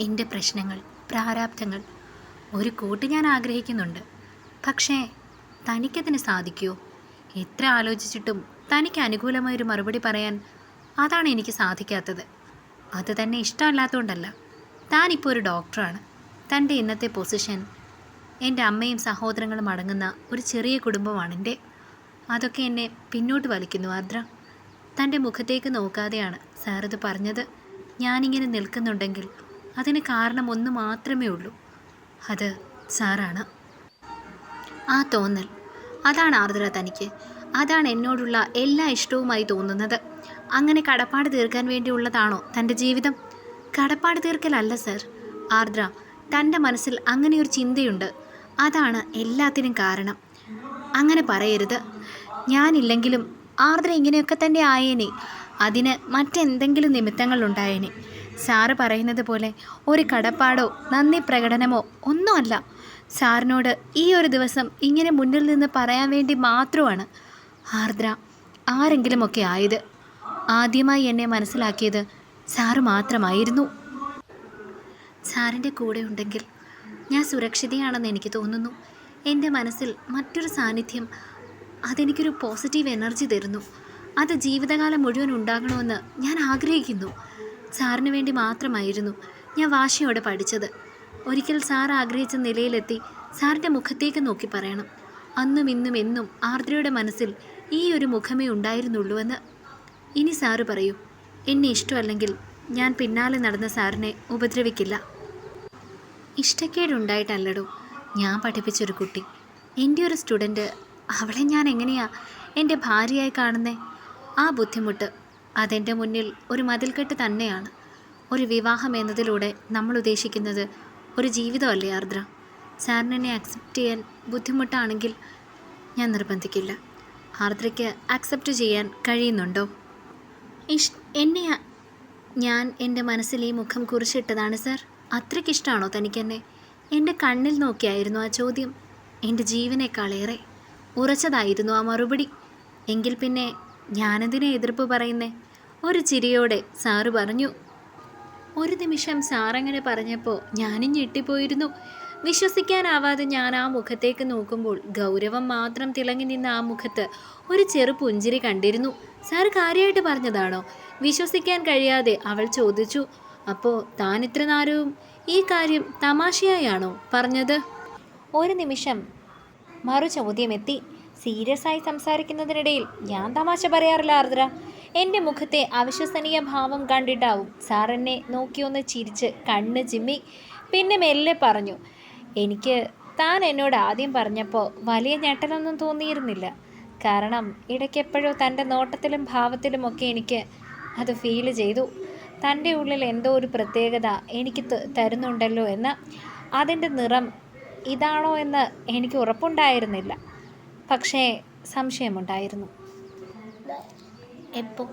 എൻ്റെ പ്രശ്നങ്ങൾ, പ്രാരാബ്ധങ്ങൾ ഒരു കൂട്ട് ഞാൻ ആഗ്രഹിക്കുന്നുണ്ട്. പക്ഷേ തനിക്കതിന് സാധിക്കുമോ? എത്ര ആലോചിച്ചിട്ടും തനിക്ക് അനുകൂലമായൊരു മറുപടി പറയാൻ അതാണ് എനിക്ക് സാധിക്കാത്തത്. അത് തന്നെ ഇഷ്ടമല്ലാത്തതുകൊണ്ടല്ല. താനിപ്പോൾ ഒരു ഡോക്ടറാണ്. തൻ്റെ ഇന്നത്തെ പൊസിഷൻ എൻ്റെ അമ്മയും സഹോദരങ്ങളും അടങ്ങുന്ന ഒരു ചെറിയ കുടുംബമാണെൻ്റെ. അതൊക്കെ എന്നെ പിന്നോട്ട് വലിക്കുന്നു ആർദ്ര. തൻ്റെ മുഖത്തേക്ക് നോക്കാതെയാണ് സാറിത് പറഞ്ഞത്. ഞാനിങ്ങനെ നിൽക്കുന്നുണ്ടെങ്കിൽ അതിന് കാരണം ഒന്ന് മാത്രമേ ഉള്ളൂ. അത് സാറാണ്. ആ തോന്നൽ, അതാണ് ആർദ്ര തനിക്ക്. അതാണ് എന്നോടുള്ള എല്ലാ ഇഷ്ടവുമായി തോന്നുന്നത്. അങ്ങനെ കടപ്പാട് തീർക്കാൻ വേണ്ടിയുള്ളതാണോ തൻ്റെ ജീവിതം? കടപ്പാട് തീർക്കലല്ല സർ. ആർദ്ര, തൻ്റെ മനസ്സിൽ അങ്ങനെയൊരു ചിന്തയുണ്ട്. അതാണ് എല്ലാത്തിനും കാരണം. അങ്ങനെ പറയരുത്. ഞാനില്ലെങ്കിലും ആർദ്ര ഇങ്ങനെയൊക്കെ തന്നെ ആയേനെ. അതിന് മറ്റെന്തെങ്കിലും നിമിത്തങ്ങളുണ്ടായേനെ. സാറ് പറയുന്നത് പോലെ ഒരു കടപ്പാടോ നന്ദി പ്രകടനമോ ഒന്നുമല്ല. സാറിനോട് ഈ ഒരു ദിവസം ഇങ്ങനെ മുന്നിൽ നിന്ന് പറയാൻ വേണ്ടി മാത്രമാണ് ആർദ്ര ആരെങ്കിലുമൊക്കെ ആയത്. ആദ്യമായി എന്നെ മനസ്സിലാക്കിയത് സാറ് മാത്രമായിരുന്നു. സാറിൻ്റെ കൂടെ ഉണ്ടെങ്കിൽ ഞാൻ സുരക്ഷിതയാണെന്ന് എനിക്ക് തോന്നുന്നു. എൻ്റെ മനസ്സിൽ മറ്റൊരു സാന്നിധ്യം, അതെനിക്കൊരു പോസിറ്റീവ് എനർജി തരുന്നു. അത് ജീവിതകാലം മുഴുവൻ ഉണ്ടാകണമെന്ന് ഞാൻ ആഗ്രഹിക്കുന്നു. സാറിന് വേണ്ടി മാത്രമായിരുന്നു ഞാൻ വാശിയോടെ പഠിച്ചത്. ഒരിക്കൽ സാർ ആഗ്രഹിച്ച നിലയിലെത്തി സാറിൻ്റെ മുഖത്തേക്ക് നോക്കി പറയണം, അന്നും ഇന്നും എന്നും ആർദ്രയുടെ മനസ്സിൽ ഈ ഒരു മുഖമേ ഉണ്ടായിരുന്നുള്ളൂ എന്ന്. ഇനി സാറ് പറയൂ, എന്നെ ഇഷ്ടമല്ലെങ്കിൽ ഞാൻ പിന്നാലെ നടന്ന സാറിനെ ഉപദ്രവിക്കില്ല. ഇഷ്ടക്കേടുണ്ടായിട്ടല്ലടോ ഞാൻ പഠിപ്പിച്ചൊരു കുട്ടി, എൻ്റെ ഒരു സ്റ്റുഡൻറ്റ്, അവളെ ഞാൻ എങ്ങനെയാ എൻ്റെ ഭാര്യയായി കാണുന്നേ? ആ ബുദ്ധിമുട്ട് അതെൻ്റെ മുന്നിൽ ഒരു മതിൽക്കെട്ട് തന്നെയാണ്. ഒരു വിവാഹം എന്നതിലൂടെ നമ്മൾ ഉദ്ദേശിക്കുന്നത് ഒരു ജീവിതമല്ലേ ആർദ്ര? സാറിന് എന്നെ അക്സെപ്റ്റ് ചെയ്യാൻ ബുദ്ധിമുട്ടാണെങ്കിൽ ഞാൻ നിർബന്ധിക്കില്ല. ആർദ്രയ്ക്ക് അക്സെപ്റ്റ് ചെയ്യാൻ കഴിയുന്നുണ്ടോ? എന്നെ ഞാൻ എൻ്റെ മനസ്സിൽ ഈ മുഖം കുറിച്ചിട്ടതാണ് സർ. അത്രയ്ക്കിഷ്ടമാണോ തനിക്കെന്നെ? എൻ്റെ കണ്ണിൽ നോക്കിയായിരുന്നു ആ ചോദ്യം. എൻ്റെ ജീവനേക്കാളേറെ ഉറച്ചതായിരുന്നു ആ മറുപടി. എങ്കിൽ പിന്നെ ഞാനെന്തിനെ എതിർപ്പ് പറയുന്നേ? ഒരു ചിരിയോടെ സാറ് പറഞ്ഞു. ഒരു നിമിഷം സാറങ്ങനെ പറഞ്ഞപ്പോൾ ഞാനും ഞെട്ടിപ്പോയിരുന്നു. വിശ്വസിക്കാനാവാതെ ഞാൻ ആ മുഖത്തേക്ക് നോക്കുമ്പോൾ ഗൗരവം മാത്രം തിളങ്ങി നിന്ന ആ മുഖത്ത് ഒരു ചെറു പുഞ്ചിരി കണ്ടിരുന്നു. സാർ കാര്യമായിട്ട് പറഞ്ഞതാണോ? വിശ്വസിക്കാൻ കഴിയാതെ അവൾ ചോദിച്ചു. അപ്പോൾ താൻ ഇത്ര നേരവും ഈ കാര്യം തമാശയായാണോ പറഞ്ഞത്? ഒരു നിമിഷം മറു ചോദ്യമെത്തി. സീരിയസ് ആയി സംസാരിക്കുന്നതിനിടയിൽ ഞാൻ തമാശ പറയാറില്ല ആർദ്ര. എൻ്റെ മുഖത്തെ അവിശ്വസനീയ ഭാവം കണ്ടിട്ടാവും സാർ എന്നെ നോക്കിയൊന്ന് ചിരിച്ച് കണ്ണ് ചിമ്മി. പിന്നെ മെല്ലെ പറഞ്ഞു, എനിക്ക് താൻ എന്നോട് ആദ്യം പറഞ്ഞപ്പോൾ വലിയ ഞെട്ടലൊന്നും തോന്നിയിരുന്നില്ല. കാരണം ഇടയ്ക്കെപ്പോഴോ തൻ്റെ നോട്ടത്തിലും ഭാവത്തിലുമൊക്കെ എനിക്ക് അത് ഫീൽ ചെയ്തു. തൻ്റെ ഉള്ളിൽ എന്തോ ഒരു പ്രത്യേകത എനിക്ക് തരുന്നുണ്ടല്ലോ എന്ന്. അതിൻ്റെ നിറം ഇതാണോ എന്ന് എനിക്ക് ഉറപ്പുണ്ടായിരുന്നില്ല, പക്ഷേ സംശയമുണ്ടായിരുന്നു. എപ്പോൾ?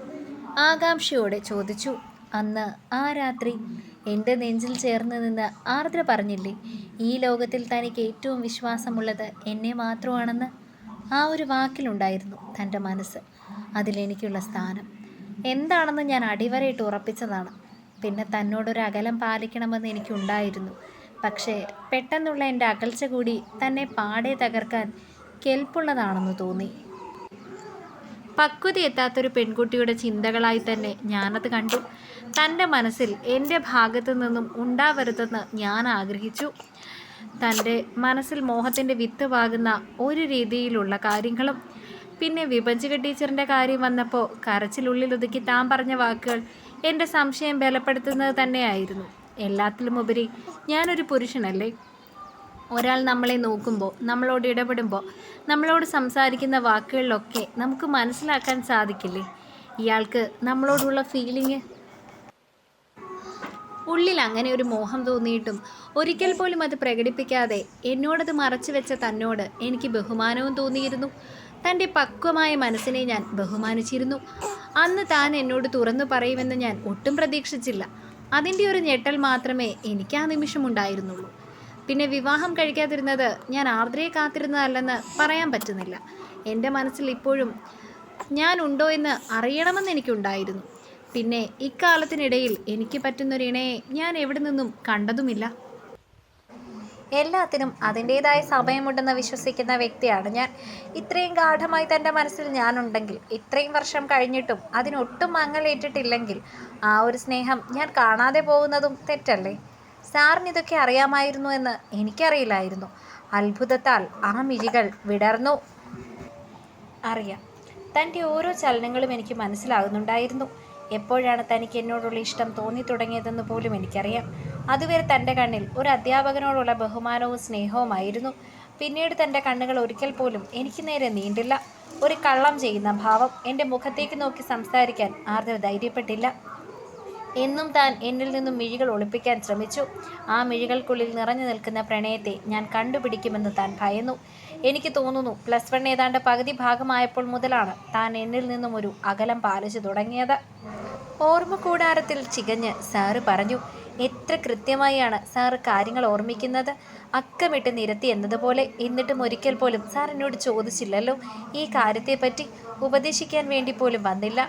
ആകാംക്ഷയോടെ ചോദിച്ചു. അന്ന് ആ രാത്രി എൻ്റെ നെഞ്ചിൽ ചേർന്ന് നിന്ന് ആർദ്ര പറഞ്ഞില്ലേ, ഈ ലോകത്തിൽ തനിക്ക് ഏറ്റവും വിശ്വാസമുള്ളത് എന്നെ മാത്രമാണെന്ന്. ആ ഒരു വാക്കിലുണ്ടായിരുന്നു തൻ്റെ മനസ്സ്, അതിലെനിക്കുള്ള സ്ഥാനം എന്താണെന്ന് ഞാൻ അടിവരയിട്ട് ഉറപ്പിച്ചതാണ്. പിന്നെ തന്നോടൊരു അകലം പാലിക്കണമെന്ന് എനിക്കുണ്ടായിരുന്നു. പക്ഷേ പെട്ടെന്നുള്ള എൻ്റെ അകൽച്ച കൂടി തന്നെ പാടെ തകർക്കാൻ കെൽപ്പുള്ളതാണെന്ന് തോന്നി. പക്വതയെത്താത്തൊരു പെൺകുട്ടിയുടെ ചിന്തകളായി തന്നെ ഞാനത് കണ്ടു. തൻ്റെ മനസ്സിൽ എൻ്റെ ഭാഗത്തു നിന്നും ഉണ്ടാവരുതെന്ന് ഞാൻ ആഗ്രഹിച്ചു. തൻ്റെ മനസ്സിൽ മോഹത്തിൻ്റെ വിത്ത് പാകുന്ന ഒരു രീതിയിലുള്ള കാര്യങ്ങളും. പിന്നെ വിഭജിക ടീച്ചറിൻ്റെ കാര്യം വന്നപ്പോൾ കരച്ചിലുള്ളിലൊതുക്കി താൻ പറഞ്ഞ വാക്കുകൾ എൻ്റെ സംശയം ബലപ്പെടുത്തുന്നത് തന്നെയായിരുന്നു. എല്ലാത്തിലുമുപരി ഞാനൊരു പുരുഷനല്ലേ. ഒരാൾ നമ്മളെ നോക്കുമ്പോൾ, നമ്മളോട് ഇടപെടുമ്പോൾ, നമ്മളോട് സംസാരിക്കുന്ന വാക്കുകളിലൊക്കെ നമുക്ക് മനസ്സിലാക്കാൻ സാധിക്കില്ലേ ഇയാൾക്ക് നമ്മളോടുള്ള ഫീലിംഗ്? ഉള്ളിൽ അങ്ങനെ ഒരു മോഹം തോന്നിയിട്ടും ഒരിക്കൽ പോലും അത് പ്രകടിപ്പിക്കാതെ എന്നോടത് മറച്ചു വെച്ച തന്നോട് എനിക്ക് ബഹുമാനവും തോന്നിയിരുന്നു. തൻ്റെ പക്വമായ മനസ്സിനെ ഞാൻ ബഹുമാനിച്ചിരുന്നു. അന്ന് താൻ എന്നോട് തുറന്നു പറയുമെന്ന് ഞാൻ ഒട്ടും പ്രതീക്ഷിച്ചില്ല. അതിൻ്റെ ഒരു ഞെട്ടൽ മാത്രമേ എനിക്ക് ആ നിമിഷമുണ്ടായിരുന്നുള്ളൂ. പിന്നെ വിവാഹം കഴിക്കാതിരുന്നത് ഞാൻ ആർദ്രയെ കാത്തിരുന്നതല്ലെന്ന് പറയാൻ പറ്റുന്നില്ല. എൻ്റെ മനസ്സിൽ ഇപ്പോഴും ഞാൻ ഉണ്ടോ എന്ന് അറിയണമെന്ന് എനിക്കുണ്ടായിരുന്നു. പിന്നെ ഇക്കാലത്തിനിടയിൽ എനിക്ക് പറ്റുന്നൊരിണയെ ഞാൻ എവിടെ നിന്നും കണ്ടതുമില്ല. എല്ലാത്തിനും അതിൻ്റേതായ സമയമുണ്ടെന്ന് വിശ്വസിക്കുന്ന വ്യക്തിയാണ് ഞാൻ. ഇത്രയും ഗാഢമായി തൻ്റെ മനസ്സിൽ ഞാനുണ്ടെങ്കിൽ, ഇത്രയും വർഷം കഴിഞ്ഞിട്ടും അതിനൊട്ടും മങ്ങലേറ്റിട്ടില്ലെങ്കിൽ, ആ ഒരു സ്നേഹം ഞാൻ കാണാതെ പോകുന്നതും തെറ്റല്ലേ? സാറിന് ഇതൊക്കെ അറിയാമായിരുന്നു എന്ന് എനിക്കറിയില്ലായിരുന്നു. അത്ഭുതത്താൽ ആ മിഴികൾ വിടർന്നു. അറിയാം, തൻ്റെ ഓരോ ചലനങ്ങളും എനിക്ക് മനസ്സിലാകുന്നുണ്ടായിരുന്നു. എപ്പോഴാണ് തനിക്ക് എന്നോടുള്ള ഇഷ്ടം തോന്നി തുടങ്ങിയതെന്ന് പോലും എനിക്കറിയാം. അതുവരെ തൻ്റെ കണ്ണിൽ ഒരു അധ്യാപകനോടുള്ള ബഹുമാനവും സ്നേഹവുമായിരുന്നു. പിന്നീട് തൻ്റെ കണ്ണുകൾ ഒരിക്കൽ പോലും എനിക്ക് നേരെ നീണ്ടില്ല. ഒരു കള്ളം ചെയ്യുന്ന ഭാവം. എൻ്റെ മുഖത്തേക്ക് നോക്കി സംസാരിക്കാൻ ആർദ്ര ധൈര്യപ്പെട്ടില്ല. എന്നും താൻ എന്നിൽ നിന്നും മിഴികൾ ഒളിപ്പിക്കാൻ ശ്രമിച്ചു. ആ മിഴികൾക്കുള്ളിൽ നിറഞ്ഞു നിൽക്കുന്ന പ്രണയത്തെ ഞാൻ കണ്ടുപിടിക്കുമെന്ന് താൻ ഭയന്നു. എനിക്ക് തോന്നുന്നു, +1 ഏതാണ്ട് പകുതി ഭാഗമായപ്പോൾ മുതലാണ് താൻ എന്നിൽ നിന്നും ഒരു അകലം പാലിച്ചു തുടങ്ങിയത്. ഓർമ്മ കൂടാരത്തിൽ ചികഞ്ഞ് സാറ് പറഞ്ഞു. എത്ര കൃത്യമായാണ് സാറ് കാര്യങ്ങൾ ഓർമ്മിക്കുന്നത്, അക്കമിട്ട് നിരത്തി എന്നതുപോലെ. എന്നിട്ടും ഒരിക്കൽ പോലും സാർ എന്നോട് ചോദിച്ചില്ലല്ലോ ഈ കാര്യത്തെപ്പറ്റി. ഉപദേശിക്കാൻ വേണ്ടി പോലും വന്നില്ല.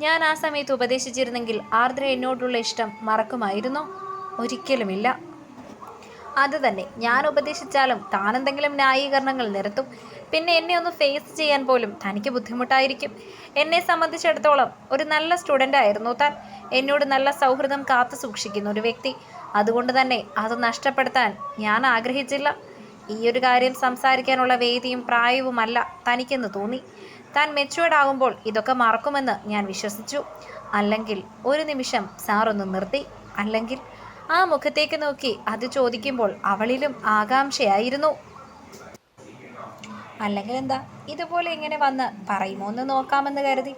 ഞാൻ ആ സമയത്ത് ഉപദേശിച്ചിരുന്നെങ്കിൽ ആർദ്ര എന്നോടുള്ള ഇഷ്ടം മറക്കുമായിരുന്നോ? ഒരിക്കലുമില്ല. അത് തന്നെ, ഞാൻ ഉപദേശിച്ചാലും താനെന്തെങ്കിലും ന്യായീകരണങ്ങൾ നിരത്തും. പിന്നെ എന്നെ ഒന്ന് ഫേസ് ചെയ്യാൻ പോലും തനിക്ക് ബുദ്ധിമുട്ടായിരിക്കും. എന്നെ സംബന്ധിച്ചിടത്തോളം ഒരു നല്ല സ്റ്റുഡൻ്റ് ആയിരുന്നു താൻ. എന്നോട് നല്ല സൗഹൃദം കാത്തു സൂക്ഷിക്കുന്ന ഒരു വ്യക്തി. അതുകൊണ്ട് തന്നെ അത് നഷ്ടപ്പെടുത്താൻ ഞാൻ ആഗ്രഹിച്ചില്ല. ഈ ഒരു കാര്യം സംസാരിക്കാനുള്ള വേദിയും പ്രായവുമല്ല തനിക്കെന്ന് തോന്നി. താൻ മെച്യൂർഡ് ആകുമ്പോൾ ഇതൊക്കെ മറക്കുമെന്ന് ഞാൻ വിശ്വസിച്ചു. അല്ലെങ്കിൽ ഒരു നിമിഷം സാറൊന്ന് നിർത്തി. അല്ലെങ്കിൽ ആ മുഖത്തേക്ക് നോക്കി അത് ചോദിക്കുമ്പോൾ അവളിലും ആകാംക്ഷയായിരുന്നു. അല്ലെങ്കിൽ എന്താ, ഇതുപോലെ ഇങ്ങനെ വന്ന് പറയുമോ എന്ന് നോക്കാമെന്ന് കരുതി.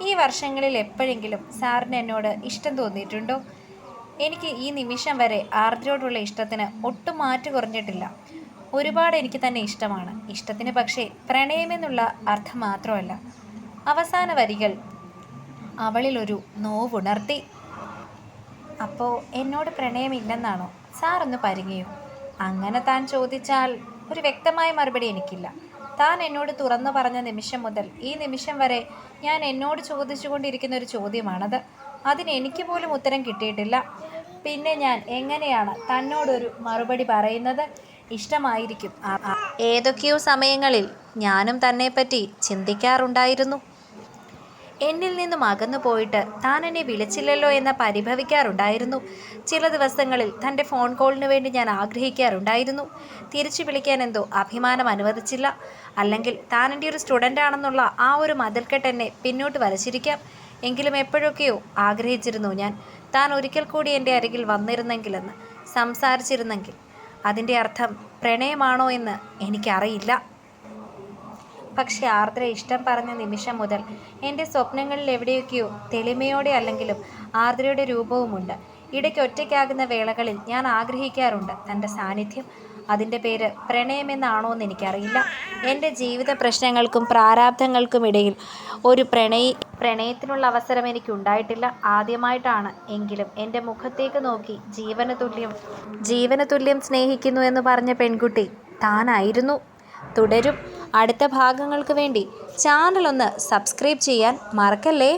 ഈ വർഷങ്ങളിൽ എപ്പോഴെങ്കിലും സാറിന് എന്നോട് ഇഷ്ടം തോന്നിയിട്ടുണ്ടോ? എനിക്ക് ഈ നിമിഷം വരെ ആർദ്രയോടുള്ള ഇഷ്ടത്തിന് ഒട്ടും മാറ്റു കുറഞ്ഞിട്ടില്ല. ഒരുപാട് എനിക്ക് തന്നെ ഇഷ്ടമാണ്. ഇഷ്ടത്തിന് പക്ഷേ പ്രണയമെന്നുള്ള അർത്ഥം മാത്രമല്ല. അവസാന വരികൾ അവളിലൊരു നോവുണർത്തി. അപ്പോൾ എന്നോട് പ്രണയമില്ലെന്നാണോ? സാറൊന്ന് പരിങ്ങയോ? അങ്ങനെ താൻ ചോദിച്ചാൽ ഒരു വ്യക്തമായ മറുപടി എനിക്കില്ല. താൻ എന്നോട് തുറന്നു പറഞ്ഞ നിമിഷം മുതൽ ഈ നിമിഷം വരെ ഞാൻ എന്നോട് ചോദിച്ചുകൊണ്ടിരിക്കുന്ന ഒരു ചോദ്യമാണത്. അതിന് എനിക്ക് പോലും ഉത്തരം കിട്ടിയിട്ടില്ല. പിന്നെ ഞാൻ എങ്ങനെയാണ് തന്നോടൊരു മറുപടി പറയുന്നത്? ഇഷ്ടമായിരിക്കും. ഏതൊക്കെയോ സമയങ്ങളിൽ ഞാനും തന്നെപ്പറ്റി ചിന്തിക്കാറുണ്ടായിരുന്നു. എന്നിൽ നിന്നും അകന്നു പോയിട്ട് താൻ എന്നെ വിളിച്ചില്ലല്ലോ എന്ന് പരിഭവിക്കാറുണ്ടായിരുന്നു. ചില ദിവസങ്ങളിൽ തൻ്റെ ഫോൺ കോളിന് വേണ്ടി ഞാൻ ആഗ്രഹിക്കാറുണ്ടായിരുന്നു. തിരിച്ചു വിളിക്കാൻ എന്തോ അഭിമാനം അനുവദിച്ചില്ല. അല്ലെങ്കിൽ താൻ എൻ്റെ ഒരു സ്റ്റുഡൻ്റ് ആണെന്നുള്ള ആ ഒരു മതിൽക്കെട്ട് എന്നെ പിന്നോട്ട് വലിച്ചിരിക്കാം. എങ്കിലും എപ്പോഴൊക്കെയോ ആഗ്രഹിച്ചിരുന്നു ഞാൻ, താൻ ഒരിക്കൽ കൂടി എൻ്റെ അരികിൽ വന്നിരുന്നെങ്കിലെന്ന്, സംസാരിച്ചിരുന്നെങ്കിൽ. അതിൻ്റെ അർത്ഥം പ്രണയമാണോ എന്ന് എനിക്കറിയില്ല. പക്ഷെ ആർദ്ര ഇഷ്ടം പറഞ്ഞ നിമിഷം മുതൽ എൻ്റെ സ്വപ്നങ്ങളിൽ എവിടെയൊക്കെയോ തെളിമയോടെ അല്ലെങ്കിലും ആർദ്രയുടെ രൂപവുമുണ്ട്. ഇടയ്ക്ക് ഒറ്റയ്ക്കാകുന്ന വേളകളിൽ ഞാൻ ആഗ്രഹിക്കാറുണ്ട് തൻ്റെ സാന്നിധ്യം. അതിൻ്റെ പേര് പ്രണയമെന്നാണോ എന്ന് എനിക്കറിയില്ല. എൻ്റെ ജീവിത പ്രശ്നങ്ങൾക്കും പ്രാരാബ്ധങ്ങൾക്കും ഇടയിൽ ഒരു പ്രണയത്തിനുള്ള അവസരം എനിക്കുണ്ടായിട്ടില്ല. ആദ്യമായിട്ടാണ്. എങ്കിലും എൻ്റെ മുഖത്തേക്ക് നോക്കി ജീവന തുല്യം സ്നേഹിക്കുന്നു എന്ന് പറഞ്ഞ പെൺകുട്ടി താനായിരുന്നു. തുടരും. അടുത്ത ഭാഗങ്ങൾക്ക് വേണ്ടി ചാനൽ ഒന്ന് സബ്സ്ക്രൈബ് ചെയ്യാൻ മറക്കല്ലേ.